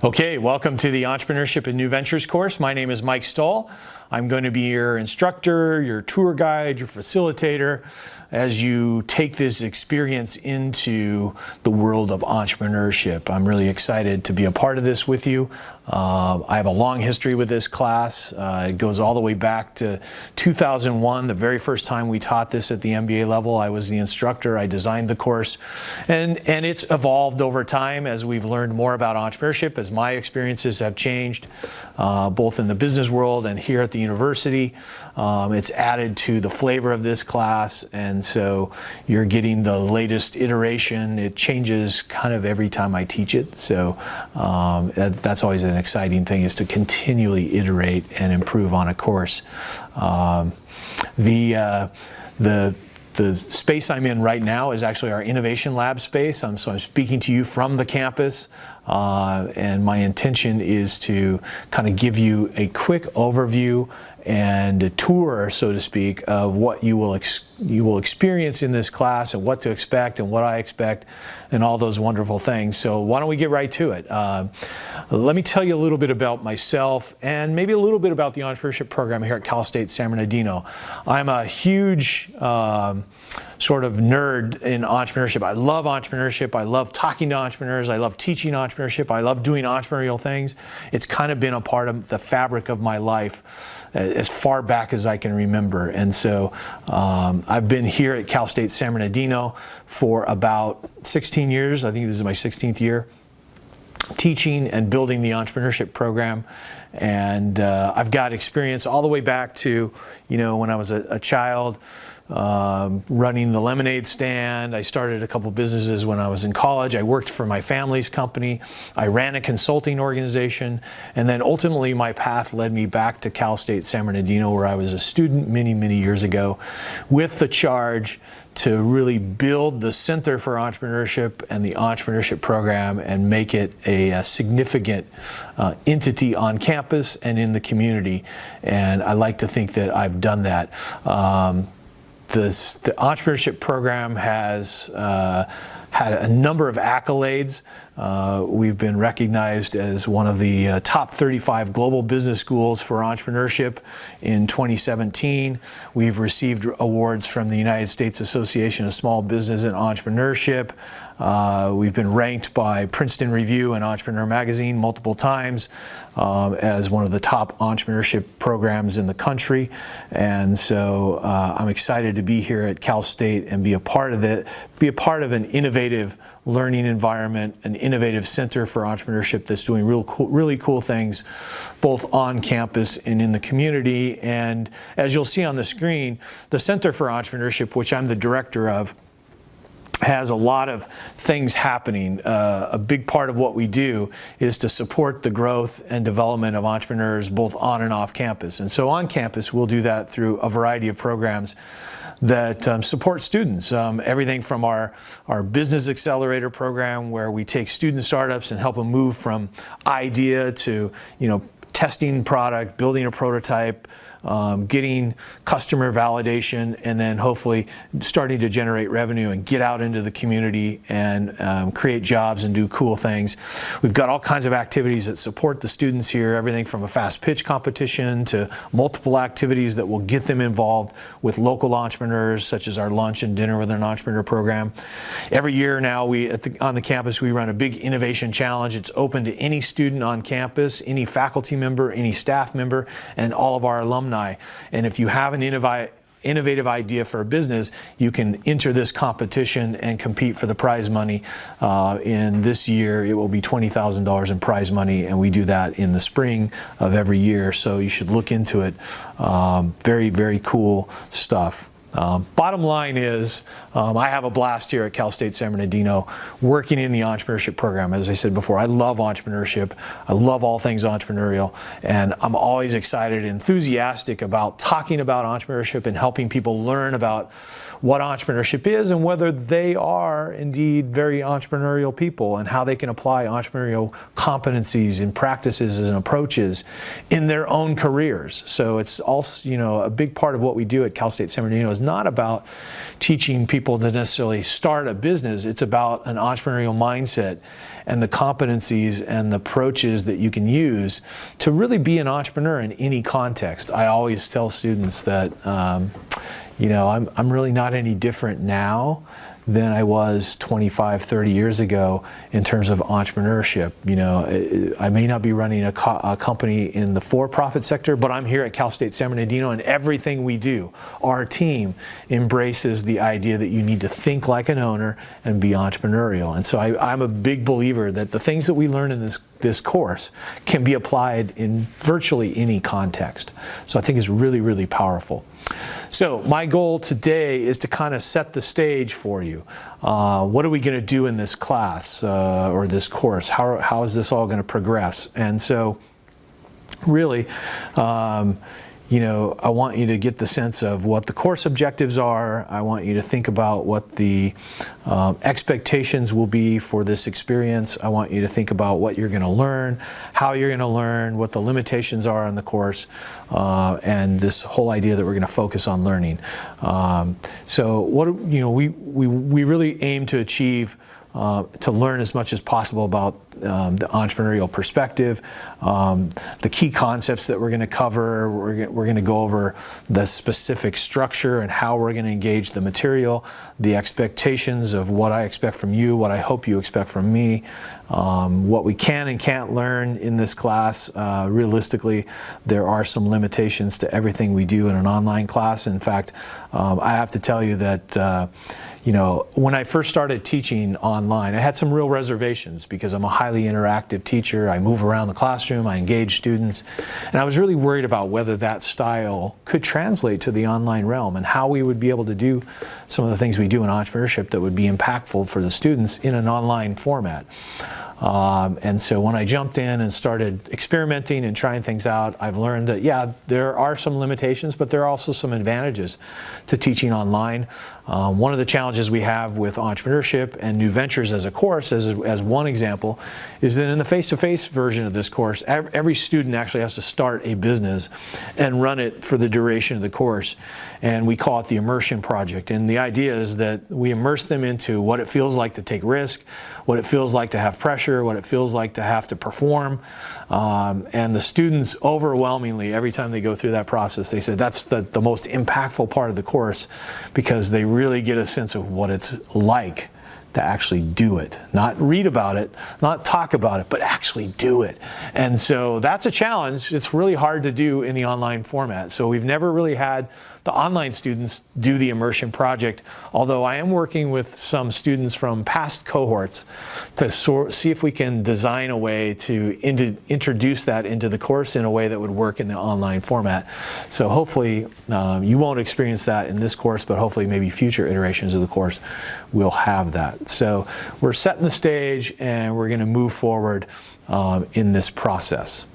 Okay, welcome to the Entrepreneurship and New Ventures course. My name is Mike Stoll. I'm going to be your instructor, your tour guide, your facilitator as you take this experience into the world of entrepreneurship. I'm really excited to be a part of this with you. I have a long history with this class. It goes all the way back to 2001, the very first time we taught this at the MBA level. I was the instructor. I designed the course, and it's evolved over time as we've learned more about entrepreneurship, as my experiences have changed, both in the business world and here at the university. It's added to the flavor of this class, and so you're getting the latest iteration. It changes kind of every time I teach it, so that's always an exciting thing, is to continually iterate and improve on a course. The space I'm in right now is actually our innovation lab space. So I'm speaking to you from the campus, and my intention is to kind of give you a quick overview and a tour, so to speak, of what you will experience in this class and what to expect and what I expect and all those wonderful things. So why don't we get right to it? Let me tell you a little bit about myself and maybe a little bit about the entrepreneurship program here at Cal State San Bernardino. I'm a huge sort of nerd in entrepreneurship. I love entrepreneurship. I love talking to entrepreneurs. I love teaching entrepreneurship. I love doing entrepreneurial things. It's kind of been a part of the fabric of my life as far back as I can remember. And so I've been here at Cal State San Bernardino for about 16 years. I think this is my 16th year teaching and building the entrepreneurship program. And I've got experience all the way back to, when I was a child, running the lemonade stand. I started a couple businesses when I was in college. I worked for my family's company. I ran a consulting organization. And then ultimately my path led me back to Cal State San Bernardino, where I was a student many, many years ago, with the charge to really build the Center for Entrepreneurship and the Entrepreneurship Program and make it a significant entity on campus and in the community. And I like to think that I've done that. The Entrepreneurship Program has had a number of accolades. We've been recognized as one of the top 35 global business schools for entrepreneurship in 2017. We've received awards from the United States Association of Small Business and Entrepreneurship. We've been ranked by Princeton Review and Entrepreneur Magazine multiple times as one of the top entrepreneurship programs in the country. And so I'm excited to be here at Cal State and be a part of it, be a part of an innovative learning environment, an innovative center for entrepreneurship that's doing really cool things both on campus and in the community. And as you'll see on the screen, the Center for Entrepreneurship, which I'm the director of, has a lot of things happening. A big part of what we do is to support the growth and development of entrepreneurs both on and off campus. And so on campus, we'll do that through a variety of programs that support students. Everything from our Business Accelerator program, where we take student startups and help them move from idea to testing product, building a prototype, getting customer validation, and then hopefully starting to generate revenue and get out into the community and create jobs and do cool things. We've got all kinds of activities that support the students here, everything from a fast pitch competition to multiple activities that will get them involved with local entrepreneurs, such as our lunch and dinner with an entrepreneur program. Every year now, on the campus, we run a big innovation challenge. It's open to any student on campus, any faculty member, any staff member, and all of our alumni. And if you have an innovative idea for a business, you can enter this competition and compete for the prize money. In this year, it will be $20,000 in prize money, and we do that in the spring of every year. So you should look into it. Very, very cool stuff. Bottom line is, I have a blast here at Cal State San Bernardino working in the entrepreneurship program. As I said before, I love entrepreneurship. I love all things entrepreneurial, and I'm always excited and enthusiastic about talking about entrepreneurship and helping people learn about what entrepreneurship is and whether they are indeed very entrepreneurial people and how they can apply entrepreneurial competencies and practices and approaches in their own careers. So it's also, a big part of what we do at Cal State San Bernardino is not about teaching people to necessarily start a business. It's about an entrepreneurial mindset and the competencies and the approaches that you can use to really be an entrepreneur in any context. I always tell students that, I'm really not any different now than I was 25, 30 years ago in terms of entrepreneurship. I may not be running a company in the for-profit sector, but I'm here at Cal State San Bernardino, and everything we do, our team embraces the idea that you need to think like an owner and be entrepreneurial. And so I'm a big believer that the things that we learn in this course can be applied in virtually any context. So I think it's really, really powerful. So my goal today is to kind of set the stage for you. What are we going to do in this class or this course? How is this all going to progress? And so really, I want you to get the sense of what the course objectives are. I want you to think about what the expectations will be for this experience. I want you to think about what you're going to learn, how you're going to learn, what the limitations are on the course, and this whole idea that we're going to focus on learning. So we really aim to achieve to learn as much as possible about the entrepreneurial perspective, the key concepts that we're going to cover. We're going to go over the specific structure and how we're going to engage the material, the expectations of what I expect from you, what I hope you expect from me, what we can and can't learn in this class. Realistically, there are some limitations to everything we do in an online class. In fact, I have to tell you that when I first started teaching online, I had some real reservations because I'm a highly interactive teacher. I move around the classroom, I engage students, and I was really worried about whether that style could translate to the online realm and how we would be able to do some of the things we do in entrepreneurship that would be impactful for the students in an online format. And so when I jumped in and started experimenting and trying things out, I've learned that, yeah, there are some limitations, but there are also some advantages to teaching online. One of the challenges we have with entrepreneurship and new ventures as a course, as one example, is that in the face-to-face version of this course, every student actually has to start a business and run it for the duration of the course. And we call it the immersion project. And the idea is that we immerse them into what it feels like to take risk, what it feels like to have pressure, what it feels like to have to perform. And the students overwhelmingly, every time they go through that process, they say that's the most impactful part of the course, because they really get a sense of what it's like to actually do it. Not read about it, not talk about it, but actually do it. And so that's a challenge. It's really hard to do in the online format. So we've never really had the online students do the immersion project, although I am working with some students from past cohorts to see if we can design a way to introduce that into the course in a way that would work in the online format. So hopefully you won't experience that in this course, but hopefully maybe future iterations of the course will have that. So we're setting the stage and we're going to move forward in this process.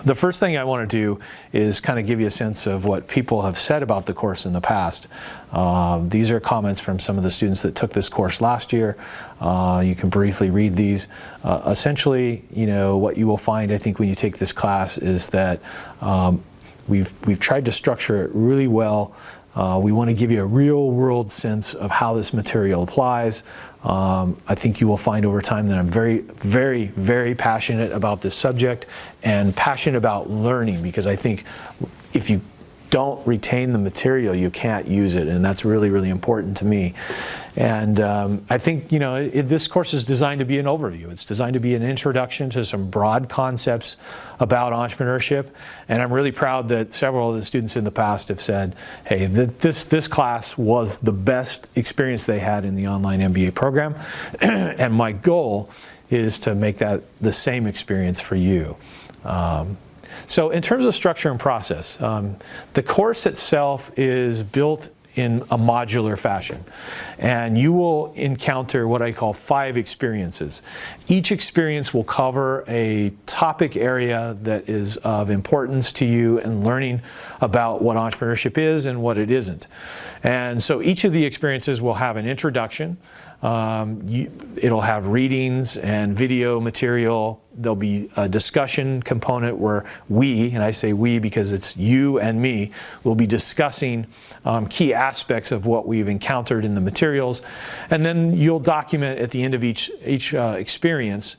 The first thing I want to do is kind of give you a sense of what people have said about the course in the past. These are comments from some of the students that took this course last year. You can briefly read these. Essentially, what you will find, I think, when you take this class is that we've tried to structure it really well. We want to give you a real-world sense of how this material applies. I think you will find over time that I'm very, very, very passionate about this subject and passionate about learning, because I think if you don't retain the material, you can't use it, and that's really, really important to me. And I think this course is designed to be an overview. It's designed to be an introduction to some broad concepts about entrepreneurship, and I'm really proud that several of the students in the past have said, hey, this class was the best experience they had in the online MBA program, and my goal is to make that the same experience for you. So in terms of structure and process, the course itself is built in a modular fashion, and you will encounter what I call 5 experiences. Each experience will cover a topic area that is of importance to you and learning about what entrepreneurship is and what it isn't. And so each of the experiences will have an introduction, It'll have readings and video material. There'll be a discussion component where we, and I say we because it's you and me, will be discussing key aspects of what we've encountered in the materials. And then you'll document at the end of each experience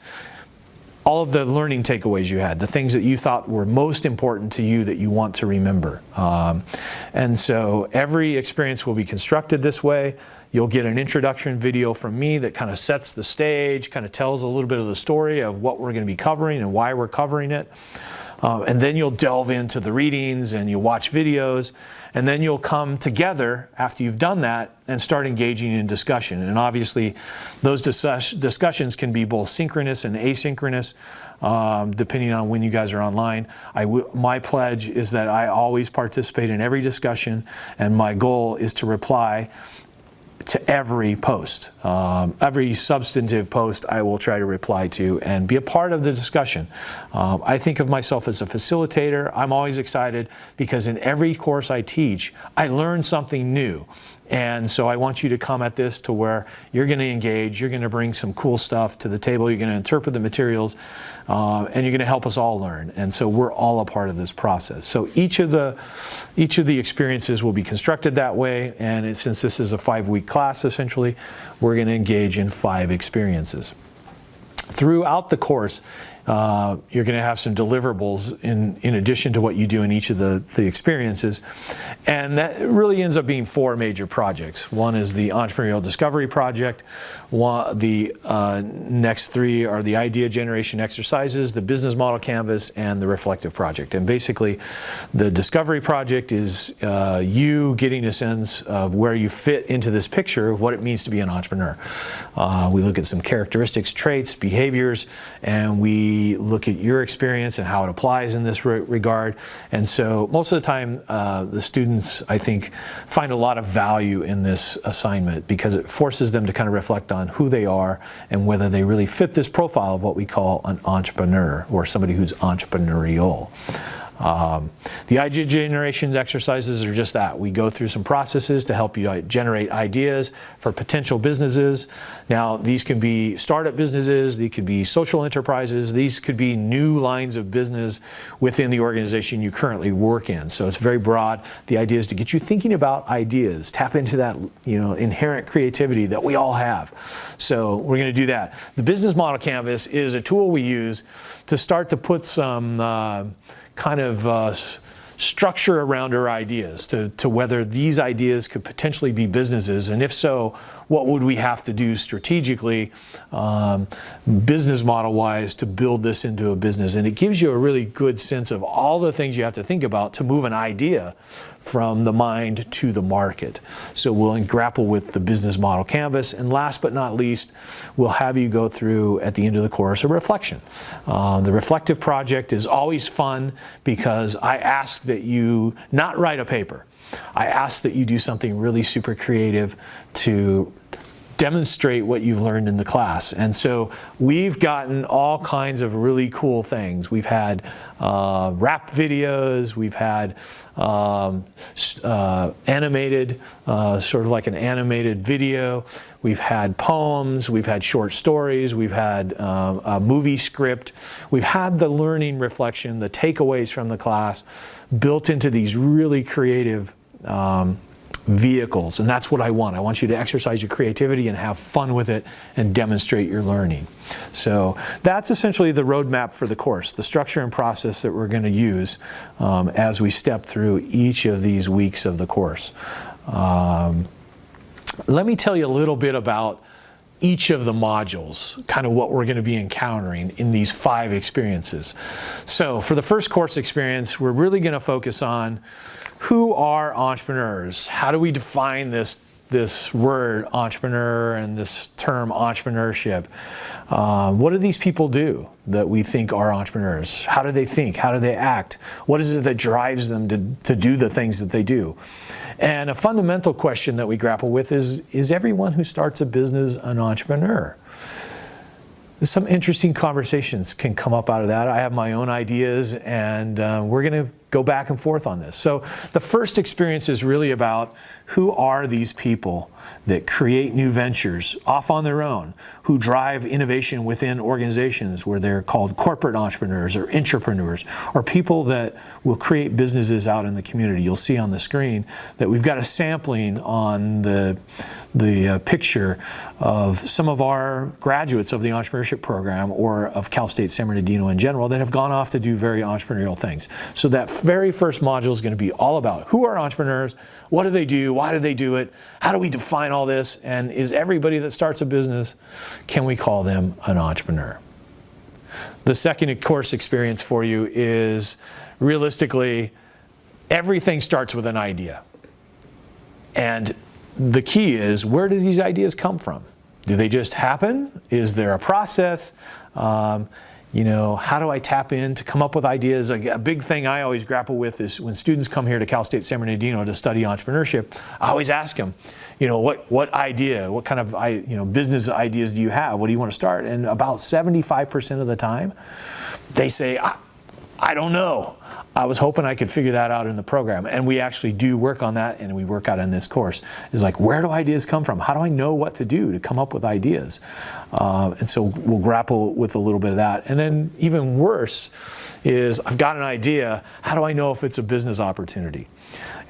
all of the learning takeaways you had, the things that you thought were most important to you that you want to remember. And so every experience will be constructed this way. You'll get an introduction video from me that kind of sets the stage, kind of tells a little bit of the story of what we're going to be covering and why we're covering it. And then you'll delve into the readings and you'll watch videos, and then you'll come together after you've done that and start engaging in discussion. And obviously those discussions can be both synchronous and asynchronous, depending on when you guys are online. My pledge is that I always participate in every discussion, and my goal is to reply to every post. Every substantive post I will try to reply to and be a part of the discussion. I think of myself as a facilitator. I'm always excited because in every course I teach, I learn something new. And so I want you to come at this to where you're going to engage, you're going to bring some cool stuff to the table, you're going to interpret the materials, and you're going to help us all learn. And so we're all a part of this process. So each of the experiences will be constructed that way, and since this is a 5-week class essentially, we're going to engage in 5 experiences. Throughout the course, you're going to have some deliverables in addition to what you do in each of the experiences. And that really ends up being 4 major projects. One is the Entrepreneurial Discovery Project. The next 3 are the Idea Generation Exercises, the Business Model Canvas, and the Reflective Project. And basically, the Discovery Project is you getting a sense of where you fit into this picture of what it means to be an entrepreneur. We look at some characteristics, traits, behaviors, and we look at your experience and how it applies in this regard. And so most of the time, the students, I think, find a lot of value in this assignment because it forces them to kind of reflect on who they are and whether they really fit this profile of what we call an entrepreneur or somebody who's entrepreneurial. The idea generation exercises are just that. We go through some processes to help you generate ideas for potential businesses. Now, these can be startup businesses, these could be social enterprises, these could be new lines of business within the organization you currently work in. So it's very broad. The idea is to get you thinking about ideas, tap into that inherent creativity that we all have. So we're going to do that. The Business Model Canvas is a tool we use to start to put some kind of structure around our ideas to whether these ideas could potentially be businesses, and if so, what would we have to do strategically, business model wise, to build this into a business. And it gives you a really good sense of all the things you have to think about to move an idea from the mind to the market. So we'll grapple with the business model canvas, and last but not least, we'll have you go through at the end of the course a reflection. The reflective project is always fun because I ask that you not write a paper. I ask that you do something really super creative to demonstrate what you've learned in the class. And so we've gotten all kinds of really cool things. We've had rap videos, we've had animated, sort of like an animated video. We've had poems, we've had short stories, we've had a movie script. We've had the learning reflection, the takeaways from the class built into these really creative vehicles, and that's what I want. I want you to exercise your creativity and have fun with it and demonstrate your learning. So that's essentially the roadmap for the course, the structure and process that we're going to use as we step through each of these weeks of the course. Let me tell you a little bit about each of the modules, kind of what we're going to be encountering in these 5 experiences. So for the first course experience, we're really going to focus on who are entrepreneurs? How do we define this word entrepreneur and this term entrepreneurship? What do these people do that we think are entrepreneurs? How do they think? How do they act? What is it that drives them to do the things that they do? And a fundamental question that we grapple with is everyone who starts a business an entrepreneur? Some interesting conversations can come up out of that. I have my own ideas, and we're going to go back and forth on this. So the first experience is really about who are these people that create new ventures off on their own, who drive innovation within organizations where they're called corporate entrepreneurs or entrepreneurs, or people that will create businesses out in the community. You'll see on the screen that we've got a sampling on the picture of some of our graduates of the entrepreneurship program or of Cal State San Bernardino in general that have gone off to do very entrepreneurial things. So that very first module is going to be all about who are entrepreneurs, what do they do, why do they do it, how do we define all this, and is everybody that starts a business, can we call them an entrepreneur? The second course experience for you is realistically everything starts with an idea. And the key is, where do these ideas come from? Do they just happen? Is there a process? How do I tap in to come up with ideas? A big thing I always grapple with is when students come here to Cal State San Bernardino to study entrepreneurship, I always ask them, what idea, what kind of business ideas do you have? What do you want to start? And about 75% of the time, they say, I don't know. I was hoping I could figure that out in the program. And we actually do work on that, and we work out in this course. Is like, where do ideas come from? How do I know what to do to come up with ideas? And so we'll grapple with a little bit of that. And then even worse is, I've got an idea. How do I know if it's a business opportunity?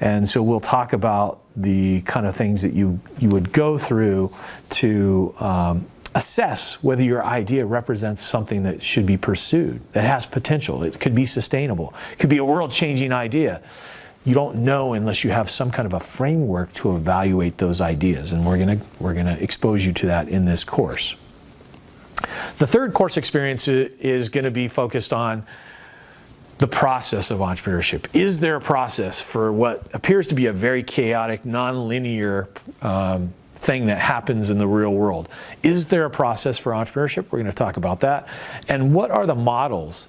And so we'll talk about the kind of things that you would go through to assess whether your idea represents something that should be pursued, that has potential. It could be sustainable. It could be a world-changing idea. You don't know unless you have some kind of a framework to evaluate those ideas, and we're gonna expose you to that in this course. The third course experience is going to be focused on the process of entrepreneurship. Is there a process for what appears to be a very chaotic, non-linear thing that happens in the real world? Is there a process for entrepreneurship? We're going to talk about that. And what are the models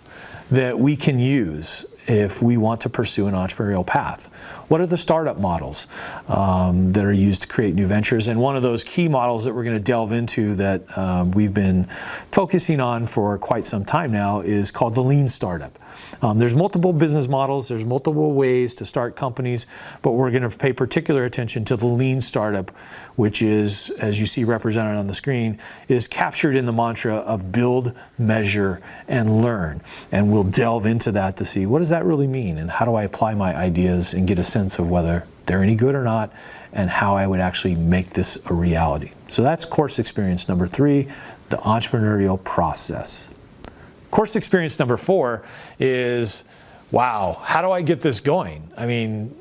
that we can use if we want to pursue an entrepreneurial path? What are the startup models that are used to create new ventures? And one of those key models that we're going to delve into that we've been focusing on for quite some time now is called the lean startup. There's multiple business models, there's multiple ways to start companies, but we're going to pay particular attention to the lean startup, which is, as you see represented on the screen, is captured in the mantra of build, measure, and learn. And we'll delve into that to see, what does that really mean, and how do I apply my ideas and get a sense of whether they're any good or not, and how I would actually make this a reality. So that's course experience number 3, the entrepreneurial process. Course experience number 4 is, wow, how do I get this going? I mean,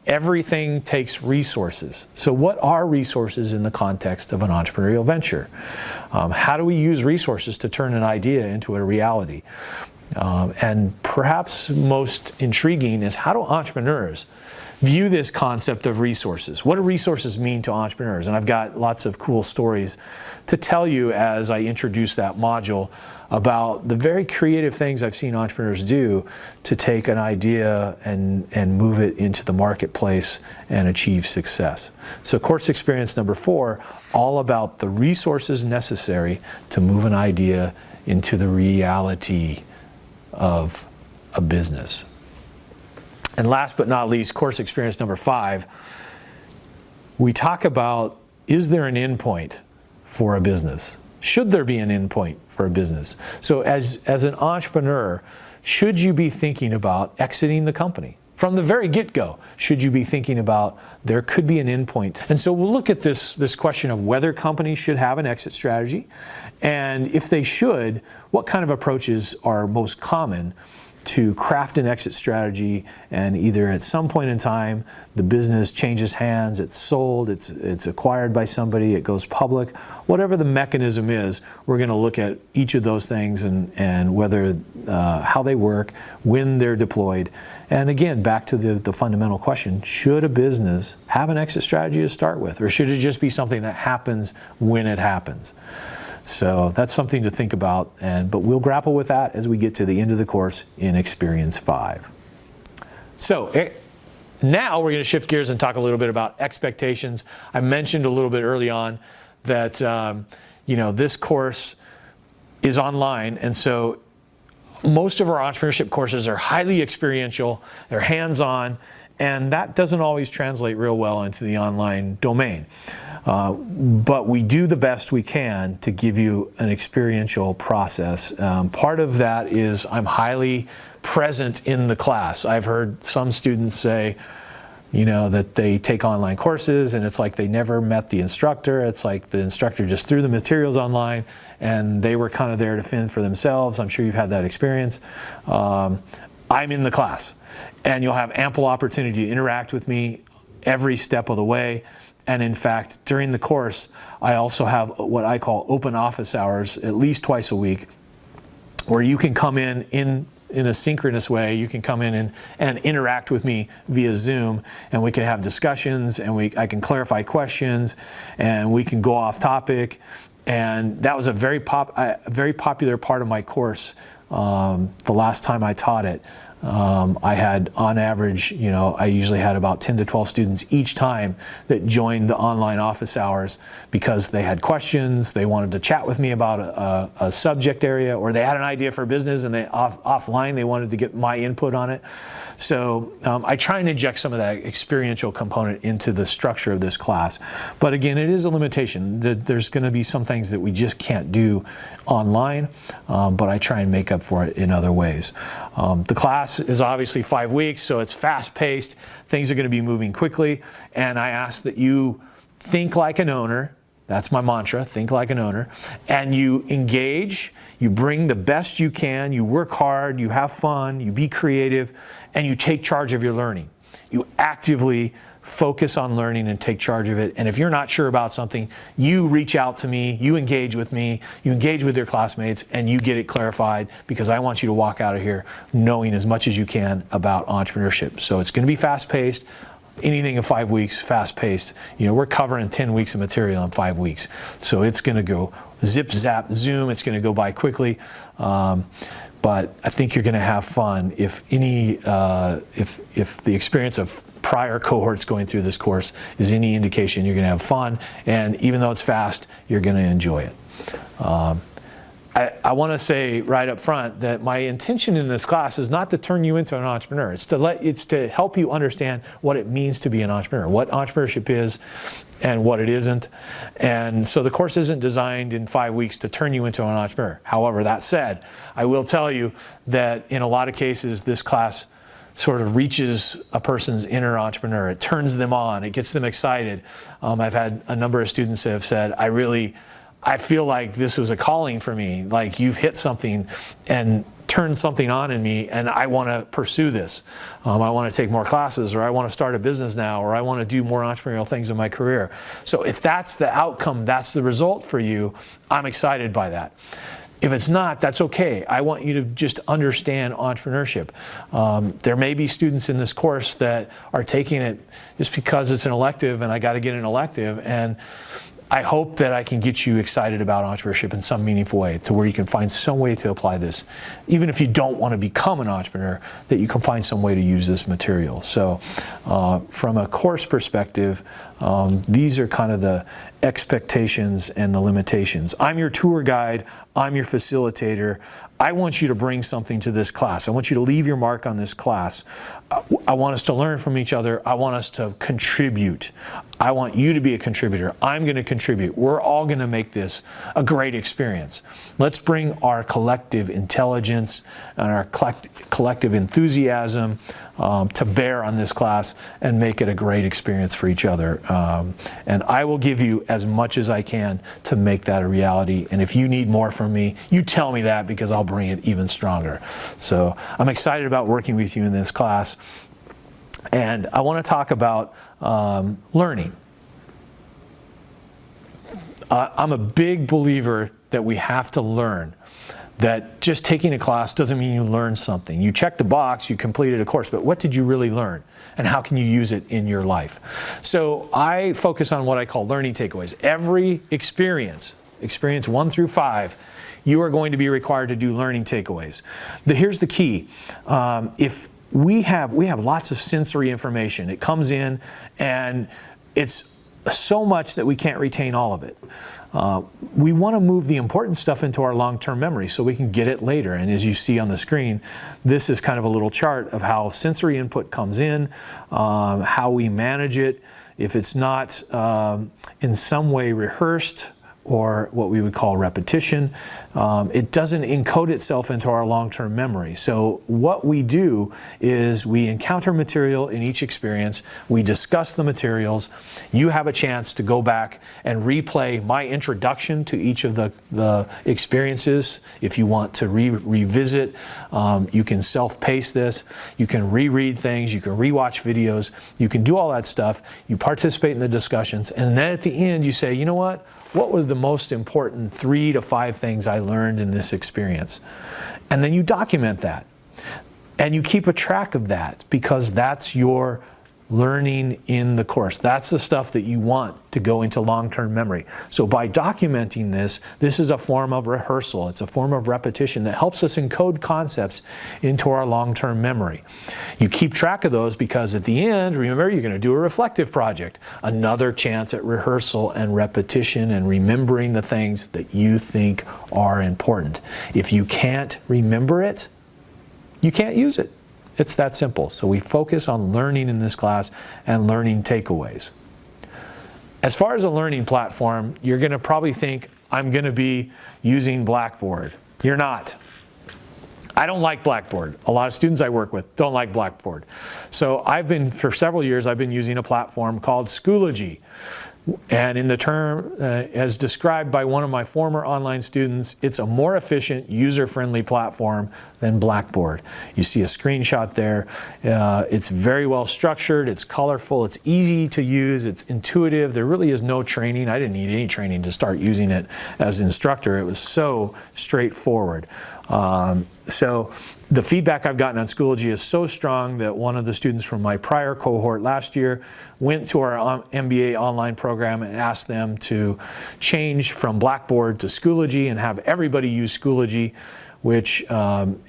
everything takes resources. So what are resources in the context of an entrepreneurial venture? How do we use resources to turn an idea into a reality? And perhaps most intriguing is, how do entrepreneurs view this concept of resources? What do resources mean to entrepreneurs? And I've got lots of cool stories to tell you as I introduce that module about the very creative things I've seen entrepreneurs do to take an idea and move it into the marketplace and achieve success. So course experience number 4, all about the resources necessary to move an idea into the reality of a business. And last but not least, course experience number 5, we talk about, is there an endpoint for a business? Should there be an endpoint for a business? So as an entrepreneur, should you be thinking about exiting the company? From the very get-go, should you be thinking about there could be an endpoint? And so we'll look at this question of whether companies should have an exit strategy, and if they should, what kind of approaches are most common to craft an exit strategy, and either at some point in time the business changes hands, it's sold, it's acquired by somebody, it goes public. Whatever the mechanism is, we're going to look at each of those things and whether how they work, when they're deployed. And again, back to the fundamental question, should a business have an exit strategy to start with, or should it just be something that happens when it happens? So that's something to think about, but we'll grapple with that as we get to the end of the course in Experience 5. So now we're going to shift gears and talk a little bit about expectations. I mentioned a little bit early on that this course is online, and so most of our entrepreneurship courses are highly experiential, they're hands-on, and that doesn't always translate real well into the online domain. But we do the best we can to give you an experiential process. Part of that is I'm highly present in the class. I've heard some students say, that they take online courses and it's like they never met the instructor. It's like the instructor just threw the materials online and they were kind of there to fend for themselves. I'm sure you've had that experience. I'm in the class and you'll have ample opportunity to interact with me every step of the way. And in fact, during the course, I also have what I call open office hours at least twice a week, where you can come in a synchronous way. You can come in and interact with me via Zoom, and we can have discussions, and I can clarify questions, and we can go off topic. And that was a very popular part of my course the last time I taught it. I had, on average, I usually had about 10 to 12 students each time that joined the online office hours because they had questions, they wanted to chat with me about a subject area, or they had an idea for a business and offline they wanted to get my input on it. So I try and inject some of that experiential component into the structure of this class. But again, it is a limitation. There's going to be some things that we just can't do online, but I try and make up for it in other ways. The class is obviously 5 weeks, so it's fast-paced. Things are going to be moving quickly, and I ask that you think like an owner. That's my mantra, think like an owner. And you engage, you bring the best you can, you work hard, you have fun, you be creative, and you take charge of your learning. You actively focus on learning and take charge of it. And if you're not sure about something, you reach out to me, you engage with me, you engage with your classmates, and you get it clarified, because I want you to walk out of here knowing as much as you can about entrepreneurship. So it's going to be fast-paced. Anything in 5 weeks, fast-paced. We're covering 10 weeks of material in 5 weeks. So it's going to go zip, zap, zoom. It's going to go by quickly. But I think you're going to have fun. If the experience of prior cohorts going through this course is any indication, you're going to have fun. And even though it's fast, you're going to enjoy it. I want to say right up front that my intention in this class is not to turn you into an entrepreneur. It's to help you understand what it means to be an entrepreneur, what entrepreneurship is and what it isn't. And so the course isn't designed in 5 weeks to turn you into an entrepreneur. However, that said, I will tell you that in a lot of cases, this class sort of reaches a person's inner entrepreneur. It turns them on. It gets them excited. I've had a number of students that have said, I feel like this was a calling for me, like you've hit something and turned something on in me, and I want to pursue this. I want to take more classes, or I want to start a business now, or I want to do more entrepreneurial things in my career. So if that's the outcome, that's the result for you, I'm excited by that. If it's not, that's okay. I want you to just understand entrepreneurship. There may be students in this course that are taking it just because it's an elective and I got to get an elective, and I hope that I can get you excited about entrepreneurship in some meaningful way, to where you can find some way to apply this. Even if you don't want to become an entrepreneur, that you can find some way to use this material. So from a course perspective, these are kind of the expectations and the limitations. I'm your tour guide. I'm your facilitator. I want you to bring something to this class. I want you to leave your mark on this class. I want us to learn from each other. I want us to contribute. I want you to be a contributor. I'm going to contribute. We're all going to make this a great experience. Let's bring our collective intelligence and our collective enthusiasm to bear on this class and make it a great experience for each other. And I will give you as much as I can to make that a reality. And if you need more from me, you tell me that, because I'll bring it even stronger. So I'm excited about working with you in this class. And I want to talk about learning. I'm a big believer that we have to learn. That just taking a class doesn't mean you learn something. You checked the box, you completed a course, but what did you really learn? And how can you use it in your life? So I focus on what I call learning takeaways. Every experience 1 through 5, you are going to be required to do learning takeaways. Here's the key. If we have lots of sensory information, it comes in and it's so much that we can't retain all of it. We want to move the important stuff into our long-term memory so we can get it later. And as you see on the screen, this is kind of a little chart of how sensory input comes in, how we manage it. If it's not in some way rehearsed, or what we would call repetition, it doesn't encode itself into our long-term memory. So what we do is we encounter material in each experience, we discuss the materials, you have a chance to go back and replay my introduction to each of the experiences. If you want to revisit, you can self-pace this, you can reread things, you can rewatch videos, you can do all that stuff, you participate in the discussions, and then at the end you say, you know what was the most important 3 to 5 things I learned in this experience? And then you document that. And you keep a track of that because that's your learning in the course. That's the stuff that you want to go into long-term memory. So by documenting this, this is a form of rehearsal. It's a form of repetition that helps us encode concepts into our long-term memory. You keep track of those because at the end, remember, you're going to do a reflective project. Another chance at rehearsal and repetition and remembering the things that you think are important. If you can't remember it, you can't use it. It's that simple. So we focus on learning in this class and learning takeaways. As far as a learning platform, you're going to probably think, I'm going to be using Blackboard. You're not. I don't like Blackboard. A lot of students I work with don't like Blackboard. So for several years, I've been using a platform called Schoology. And in the term, as described by one of my former online students, it's a more efficient, user-friendly platform than Blackboard. You see a screenshot there. It's very well structured, it's colorful, it's easy to use, it's intuitive. There really is no training. I didn't need any training to start using it as an instructor. It was so straightforward. So the feedback I've gotten on Schoology is so strong that one of the students from my prior cohort last year went to our MBA online program and asked them to change from Blackboard to Schoology and have everybody use Schoology, which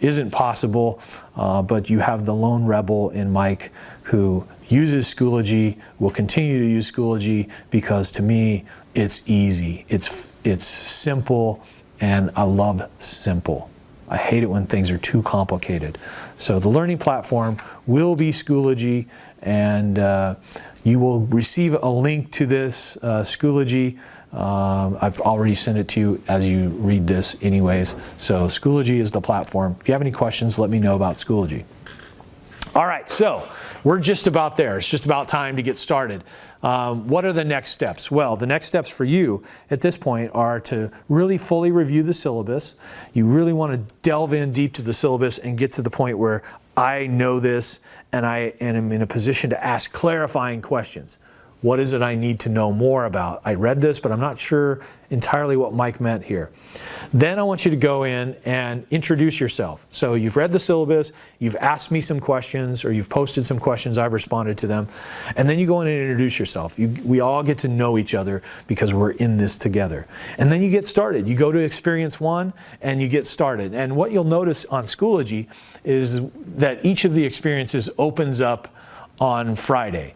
isn't possible, but you have the lone rebel in Mike who uses Schoology, will continue to use Schoology because to me it's easy, it's simple, and I love simple. I hate it when things are too complicated. So the learning platform will be Schoology, and you will receive a link to this Schoology. I've already sent it to you as you read this anyways. So Schoology is the platform. If you have any questions, let me know about Schoology. All right, so we're just about there. It's just about time to get started. What are the next steps? Well, the next steps for you at this point are to really fully review the syllabus. You really want to delve in deep to the syllabus and get to the point where I know this and I am in a position to ask clarifying questions. What is it I need to know more about? I read this, but I'm not sure entirely what Mike meant here. Then I want you to go in and introduce yourself. So you've read the syllabus, you've asked me some questions, or you've posted some questions, I've responded to them, and then you go in and introduce yourself. We all get to know each other because we're in this together. And then you get started. You go to Experience 1 and you get started. And what you'll notice on Schoology is that each of the experiences opens up on Friday.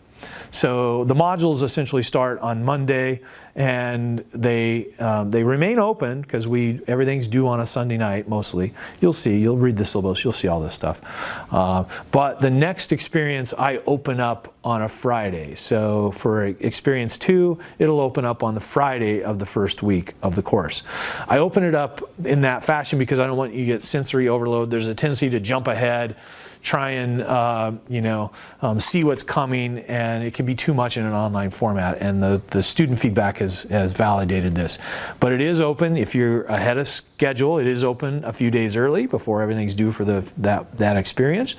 So the modules essentially start on Monday, and they remain open because everything's due on a Sunday night mostly. You'll read the syllabus, you'll see all this stuff. But the next experience I open up on a Friday. So for Experience 2, it'll open up on the Friday of the first week of the course. I open it up in that fashion because I don't want you to get sensory overload. There's a tendency to jump ahead, try and see what's coming, and it can be too much in an online format, and the student feedback has validated this. But it is open. If you're ahead of schedule, it is open a few days early before everything's due for that experience.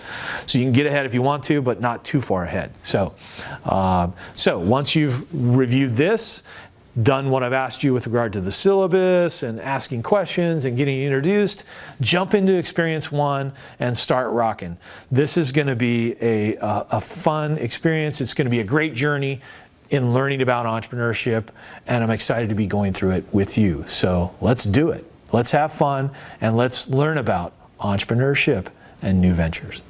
So you can get ahead if you want to, but not too far ahead. So once you've reviewed this, done what I've asked you with regard to the syllabus and asking questions and getting introduced, jump into Experience 1 and start rocking. This is going to be a fun experience. It's going to be a great journey in learning about entrepreneurship, and I'm excited to be going through it with you. So let's do it. Let's have fun, and let's learn about entrepreneurship and new ventures.